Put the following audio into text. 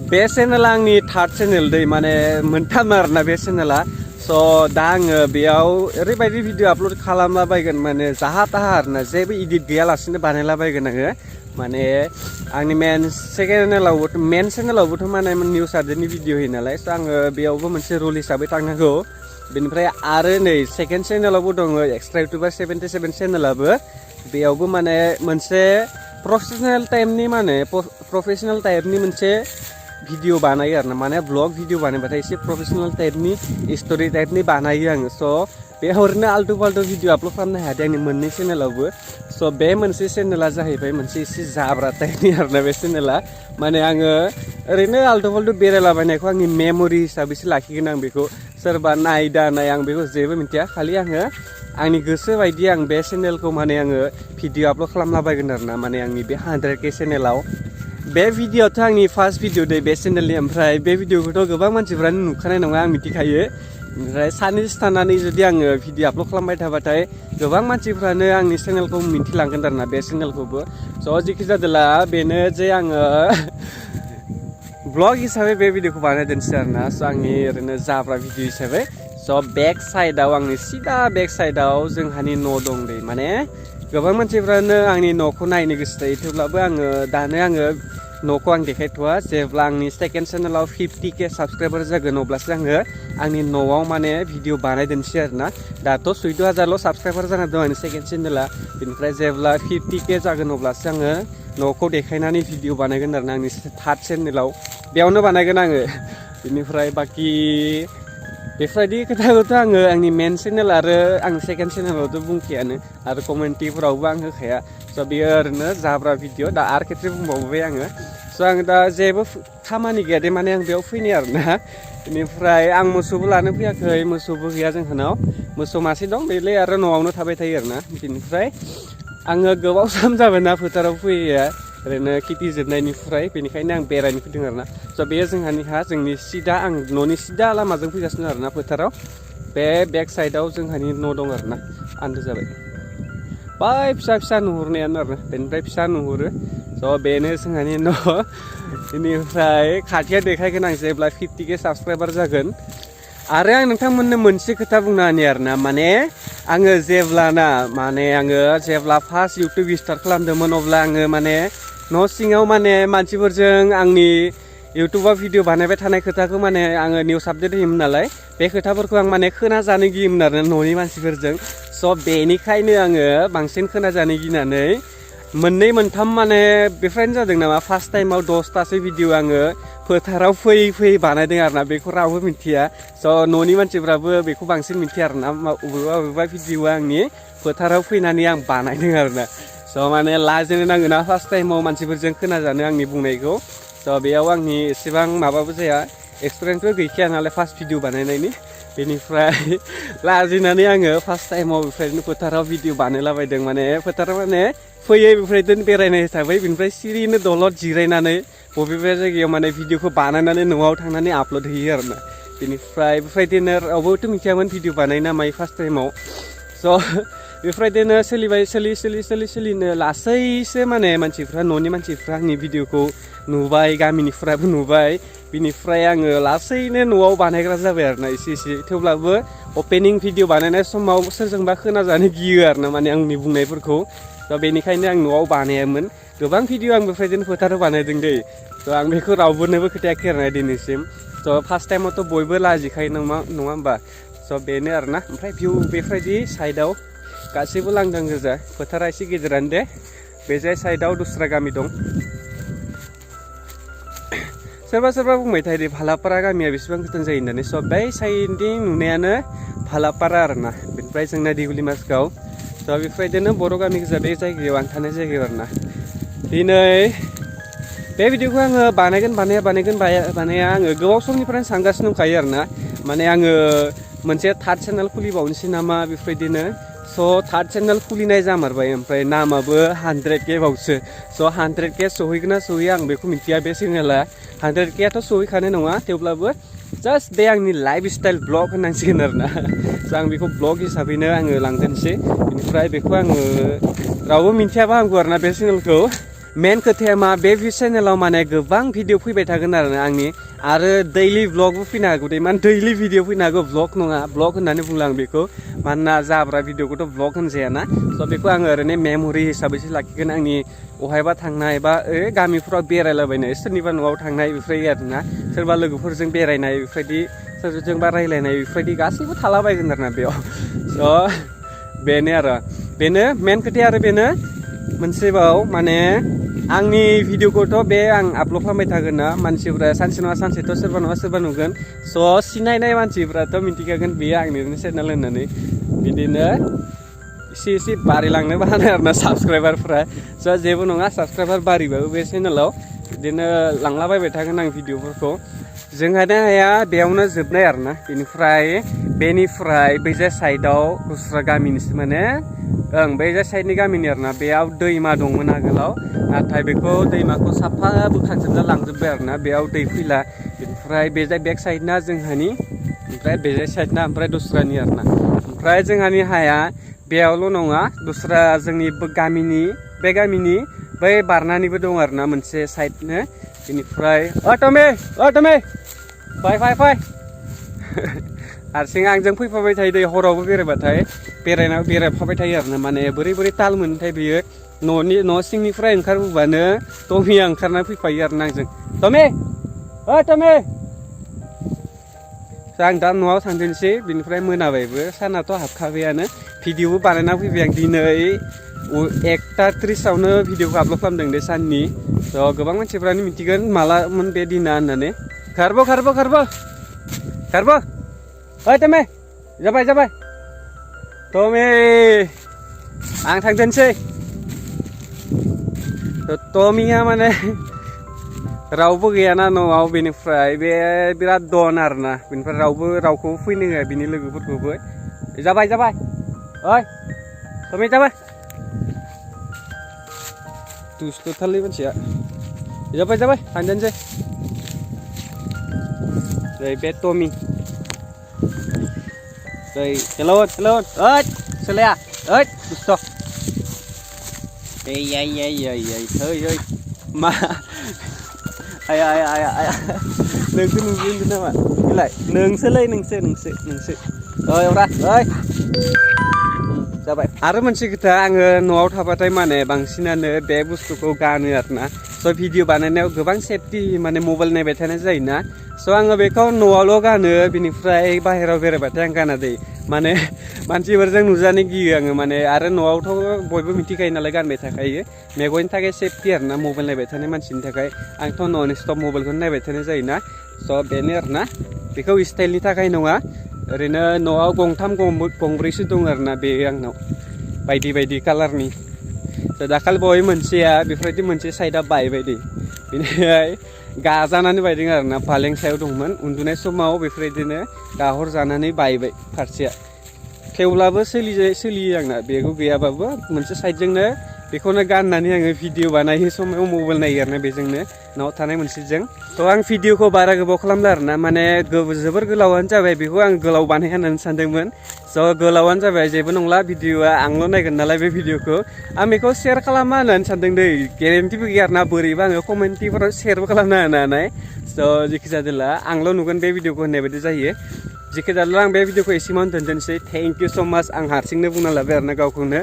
बे चेनेला आंनि third channel दै माने मोनथाम आरोना बे चेनेला स' दा आङो बेयाव ओरैबायदि भिडिअ आपल'ड खालामलाबायगोन माने जाहा ताहा आरोना जेबो इडिट गैयालासिनो बानायलाबायगोन आङो माने आंनि मेन चेनेलावबोथ' माने निउस आपडेटनि भिडिअ होयो नालाय स' आङो बेयावबो मोनसे रुल हिसाबै थांनांगौ बेनिफ्राय आरो नै सेकेन्ड चेनेलावबो दङ एक्सट्रा इउटुबार 77 चेनेलाबो बेयावबो माने मोनसे प्रफेसनेल टाइपनि मोनसे भिडिअ बानायो आरोना माने ब्लग भिडिअ बानायबाथाय एसे प्रफेसनेल टाइपनि स्ट'रि टाइपनि बानायो आङो स' बेयाव ओरैनो आल्टु फाल्टु भिडिअ आपल'ड खालामनो हायाखै आंनि मोननै चेनेलावबो स' बे मोनसे चेनेला जाहैबाय मोनसे एसे जाब्रा टाइपनि आरोना बे चेनेला माने आङो ओरैनो आल्टु फाल्टु बेरायलाबायनायखौ आंनि मेम'रि हिसाबैसो लाखिगोन आं बेखौ सोरबा नाय दा नाय आं बेखौ जेबो मिथिया खालि आङो आंनि गोसो बायदि आं बे चेनेलखौ माने आङो भिडिअ आपल'ड खालामलाबायगोन आरोना माने आंनि बे 100K चेनेलाव बे भिडिअआथ' आंनि फार्स्ट भिडिअ दै बे चेनेलनि ओमफ्राय बे भिडिअखौथ' गोबां मानसिफ्रानो नुखानाय नङा आं मिथिखायो ओमफ्राय साननैसो थानानै जुदि आङो भिडिअ आपल'ड खालामबाय थाबाथाय गोबां मानसिफ्रानो आंनि चेनेलखौ मिन्थिलांगोन आरोना बे चेनेलखौबो स' जेखि जादोला बेनो जे आङो ब्लग हिसाबै बे भिडिअखौ बानायदोंसै आरोना स' आंनि ओरैनो जाब्रा भिडिअ हिसाबै स' बेक साइडआव आंनि सिदा बेक साइडआव जोंहानि न' दं दै माने गोबां मानसिफ्रानो आंनि न'खौ नायनो गोसो जायो थेवब्लाबो आङो न'खौ आं देखायथ'वा जेब्ला आंनि सेकेन्ड चेनेलाव 50K साबसक्राइबार जागोन अब्लासो आङो आंनि न'आव माने भिडिअ बानायदोंसै आरोना दाथ' 14,000ल' साबसक्राइबार जाना दं आंनि सेकेन्ड चेनेला बेनिफ्राय जेब्ला 50K जागोन अब्लासो आङो न'खौ देखायनानै भिडिअ बानायगोन आरोना आंनि थार्ड चेनेलाव बेयावनो बानायगोन आङो बेनिफ्राय बाखि बेफोरबायदि खोथाखौथ' आङो आंनि मेन चेनेल आरो आंनि सेकेन्ड चेनेलावथ' बुंखायानो आरो कमेन्टिफोरावबो आं होखाया स' बेयो ओरैनो जाब्रा भिडिअ दा आरो खेबसे बुंबावबाय आङो स' आं दा जेबो खामानि गैया दे माने आं बेयाव फैनाय आरोना बेनिफ्राय आं मोसौबो लानो फैयाखै मोसौबो गैया जोंहानाव मोसौ मासे दं बेलाय आरो न'आवनो थाबाय थायो आरोना बेनिफ्राय आङो गोबाव सम जाबायना फोथाराव फैया ओरैनो खेथि जोबनायनिफ्राय बेनिखायनो आं बेरायनो फैदों आरोना स' बेयो जोंहानि हा जोंनि सिदा आं न'नि सिदा लामाजों फैगासिनो आरोना फोथाराव बे बेक साइडआव जोंहानि न' दं आरोना आन्दो जाबाय बाय फिसा नुहुरनायानो आरो बेनिफ्राय फिसा नुहुरो स' बेनो जोंहानि न' बेनिफ्राय खाथियाव देखायगोन आं जेब्ला 50K साबसक्राइबार जागोन आरो आं नोंथांमोननो मोनसे खोथा बुंनो हानि आरोना माने आङो जेब्ला फार्स्ट इउटुब स्टार्ट खालामदोंमोन अब्ला आङो माने न' सिङाव माने मानसिफोरजों आंनि इउटुबाव भिडिअ बानायबाय थानाय खोथाखौ माने आङो निउस आपडेट होयोमोन नालाय बे खोथाफोरखौ आं माने खोनाजानो गियोमोन आरो न'नि मानसिफोरजों स' बेनिखायनो आङो बांसिन खोनाजानो गिनानै मोननै मोनथाम माने बेफोरनो जादों नामा फार्स्ट टाइमाव 10तासो भिडिअ आङो फोथाराव फैयै बानायदों आरोना बेखौ रावबो मिथिया स' न'नि मानसिफ्राबो बेखौ बांसिन मिथिया आरोना बबेबा भिडिअआ आंनि फोथाराव फैनानै आं बानायदों आरोना स' माने लाजिनो नांगोना फार्स्ट टाइमाव मानसिफोरजों खोनाजानो आंनि बुंनायखौ स' बेयाव आंनि एसेबां माबाबो जाया एक्सपिरियेन्सबो गैखाया नालाय फार्स्ट भिडिअ बानायनायनि बेनिफ्राय लाजिनानै आङो फार्स्ट टाइमाव बेफोरबायदिनो फोथाराव भिडिअ बानायलाबायदों माने फोथाराव माने फैयै बेफोरबायदिनो बेरायनाय हिसाबै बेनिफ्राय सिरिनो दलद जिरायनानै बबेबा जायगायाव माने भिडिअखौ बानायनानै न'आव थांनानै आपल'ड होयो आरोना बेनिफ्राय बेफोरबायदिनो रावबोथ' मिथियामोन भिडिअ बानायना मायो फार्स्ट टाइमाव स' बेफोरबायदिनो सोलिनो लासैसो माने न'नि मानसिफ्रा आंनि भिडिअखौ नुबाय गामिनिफ्राबो नुबाय बिनिफ्राय आङो लासैनो न'आव बानायग्रा जाबाय आरोना एसे थेवब्लाबो अपेनिं भिडिअ बानायनाय समाव सोरजोंबा खोनाजानो गियो आरोना माने आंनि बुंनायफोरखौ स' बेनिखायनो आं न'आव बानायामोन गोबां भिडिअ आं बेफोरबायदिनो फोथाराव बानायदों दै स' आं बेखौ रावबोनोबो खोथायाखै आरोना दिनैसिम स' फार्स्ट टाइमावथ' बयबो लाजिखायो नङा होमबा स' बेनो आरोना ओमफ्राय भिउ बेफोरबायदि साइडआव गासैबो लांदां गोजा फोथारा एसे गेजेरानो दे बे जाय साइडआव दस्रा गामि दं सोरबा बुंबाय थायो भालापारा गामिया बेसेबां गोजान जायो होननानै स' बै साइडनि नुनायानो भालापारा आरोना बेनिफ्राय जोंना दिगुलि माजगाव स' बेफोरबायदिनो बर' गामि गोजा बे जायगायाव आं थानाय जायगायाव आरोना दिनै बे भिडिअखौ आङो बानायगोन बानाया आङो गोबाव समनिफ्रायनो सानगासिनो दंखायो आरोना माने आङो मोनसे थार्ड चेनेल खुलिबावनोसै नामा बेफोरबायदिनो स' थार्ड चेनेल खुलिनाय जामारबाय ओमफ्राय नामाबो 100K बावसो स' 100K सहैगोन ना सहैया आं बेखौ मिथिया बे चेनेला 100Kआथ' सहैखानाय नङा थेवब्लाबो जास्ट बे आंनि लाइफ स्टाइल ब्लग होननांसिगोन आरोना स' आं बेखौ ब्लग हिसाबैनो आङो लांगोनसै बेनिफ्राय बेखौ आङो रावबो मिथियाबा हामगौ आरोना बे चेनेलखौ मेन खोथाया मा बे चेनेलाव माने गोबां भिडिअ फैबाय थागोन आंनि आरो दैलि ब्लगबो फैनो हागौ दे माने दैलि भिडिअ फैनो हागौ ब्लग नङा ब्लग होननानै बुंला आं बेखौ मानोना जाब्रा भिडिअखौथ' ब्लग होनजायाना स' बेखौ आङो ओरैनो मेम'रि हिसाबैसो लाखिगोन आंनि अहायबा थांनाय बा गामिफ्राव बेरायलाबायनाय सोरनिबा न'आव थांनाय बेफोरबायदि आरोना सोरबा लोगोफोरजों बेरायनाय बेफोरबायदि सोरजोंबा रायलायनाय बेफोरबायदि गासैबो थालाबायगोन आरोना बेयाव स' बेनो मेन खोथाया आरो बेनो मोनसेबाव माने आंनि भिडिअखौथ' बे आं आपल'ड खालामबाय थागोन ना मानसिफ्रा सानसे नङा सानसेथ' सोरबा नङा सोरबा नुगोन स' सिनायनाय मानसिफ्राथ' मिथिखागोन बेयो आंनिनो चेनेल होननानै बिदिनो एसे बारायलांनोबो हानाय आरोना साबसक्राइबारफ्रा स' जेबो नङा साबसक्राइबार बारिबाबो बे चेनेलाव बिदिनो लांलाबायबाय थागोन आं भिडिअफोरखौ जोंहानो हाया बेयावनो जोबनाय आरोना बेनिफ्राय बैजा साइडआव दस्रा गामिनिसो माने बैजा साइडनि गामिनि आरोना बेयाव दैमा दंमोन आगोलाव नाथाय बेखौ दैमाखौ साफा बोखांजोबना लांजोब्बाय आरोना बेयाव दै फैला बेनिफ्राय बेजा बेक साइडना जोंहानि ओमफ्राय बेजा साइडना ओमफ्राय दस्रानि आरोना ओमफ्राय जोंहानि हाया बेयावल' नङा दस्रा जोंनि गामिनि बै बारनानैबो दं आरोना मोनसे साइडनो बेनिफ्राय टमे फै हारसिं आंजों फैफाबाय थायो दै हरावबो बेरायबाथाय बेरायफाबाय थायो आरोना माने बोरै ताल मोनोथाय बेयो न' सिंनिफ्राय ओंखारबोबानो टमिया ओंखारना फैफायो आरोना आंजों टमे आं दा न'आव थांदोंसै बिनिफ्राय मोनाबायबो सानाथ' हाबखाबायानो भिडिअबो बानायना फैबाय आं दिनै 1:30 भिडिअखौ आपल'ड खालामदों दे साननि स' गोबां मानसिफ्रानो मिथिगोन मालामोन बे दिना होननानै खारबो टमे जाबाय टमे आं थांदोंसै टमिया माने रावबो गैयाना न'आव बेनिफ्राय बे बिराद दन आरोना बेनिफ्राय रावखौबो फैनो होआ बिनि लोगोफोरखौबो जाबाय ओइ टमे जाबाय दुस्थ'थारलै मानसिया जाबाय थांदोंसै बे टमि हेल' ओइ सोलाया ओइ दुस्थ' ओइ मा आया नोंसो नुगोन नामा बेलाय नोंसो ओइ जाबाय आरो मोनसे खोथा आङो न'आव थाबाथाय माने बांसिनानो बे बुस्थुखौ गानो आरोना स' भिडिअ बानायनायाव गोबां सेफटि माने मबाइल नायबाय थानाय जायोना स' आङो बेखौ न'आवल' गानो बिनिफ्राय बाहेरायाव बेरायबाथाय आं गाना दै माने मानसिफोरजों नुजानो गियो आङो माने आरो न'आवथ' बयबो मिथिखायो नालाय गानबाय थाखायो मेगननि थाखाय सेफटि आरोना मबाइल नायबाय थानाय मानसिनि थाखाय आंथ' न'न स्टप मबाइलखौनो नायबाय थानाय जायोना स' बेनो आरोना बेखौ स्टाइलनि थाखाय नङा ओरैनो न'आव गंब्रैसो दं आरोना बे आंनाव बायदि कालारनि दाखालि बावै मोनसेया बेफोरबायदि मोनसे साइडआ बायबाय दै बेनिफ्राय गाजानानै बायदों आरोना फालें सायाव दंमोन उन्दुनाय समाव बेफोरबायदिनो गाहर जानानै बायबाय फारसेया थेवब्लाबो सोलियो आंना बेखौ गैयाबाबो मोनसे साइडजोंनो बेखौनो गाननानै आङो भिडिअ बानायो समाव मबाइल नायो आरोना बेजोंनो न'आव थानाय मोनसेजों थ' आं भिडिअखौ बारा गोबाव खालामला आरोना माने जोबोर गोलावानो जाबाय बेखौ आं गोलाव बानाय होननानै सानदोंमोन स' गोलावानो जाबाय जेबो नंला भिडिअआ आंल' नायगोन नालाय बे भिडिअखौ आं बेखौ शेयार खालामा होननानै सानदों दै गेरेन्टिबो गैया आरोना बोरैबा आङो कमेन्टिफोराव शेयारबो खालामना होनानै स' जेखि जादोंला आंल' नुगोन बे भिडिअखौ होननाय बायदि जायो जेखि जादोंला आं बे भिडिअखौ एसेमावनो दोनसै थेंक इउ स' माच आं हारसिंनो बुंना लाबाय आरोना गावखौनो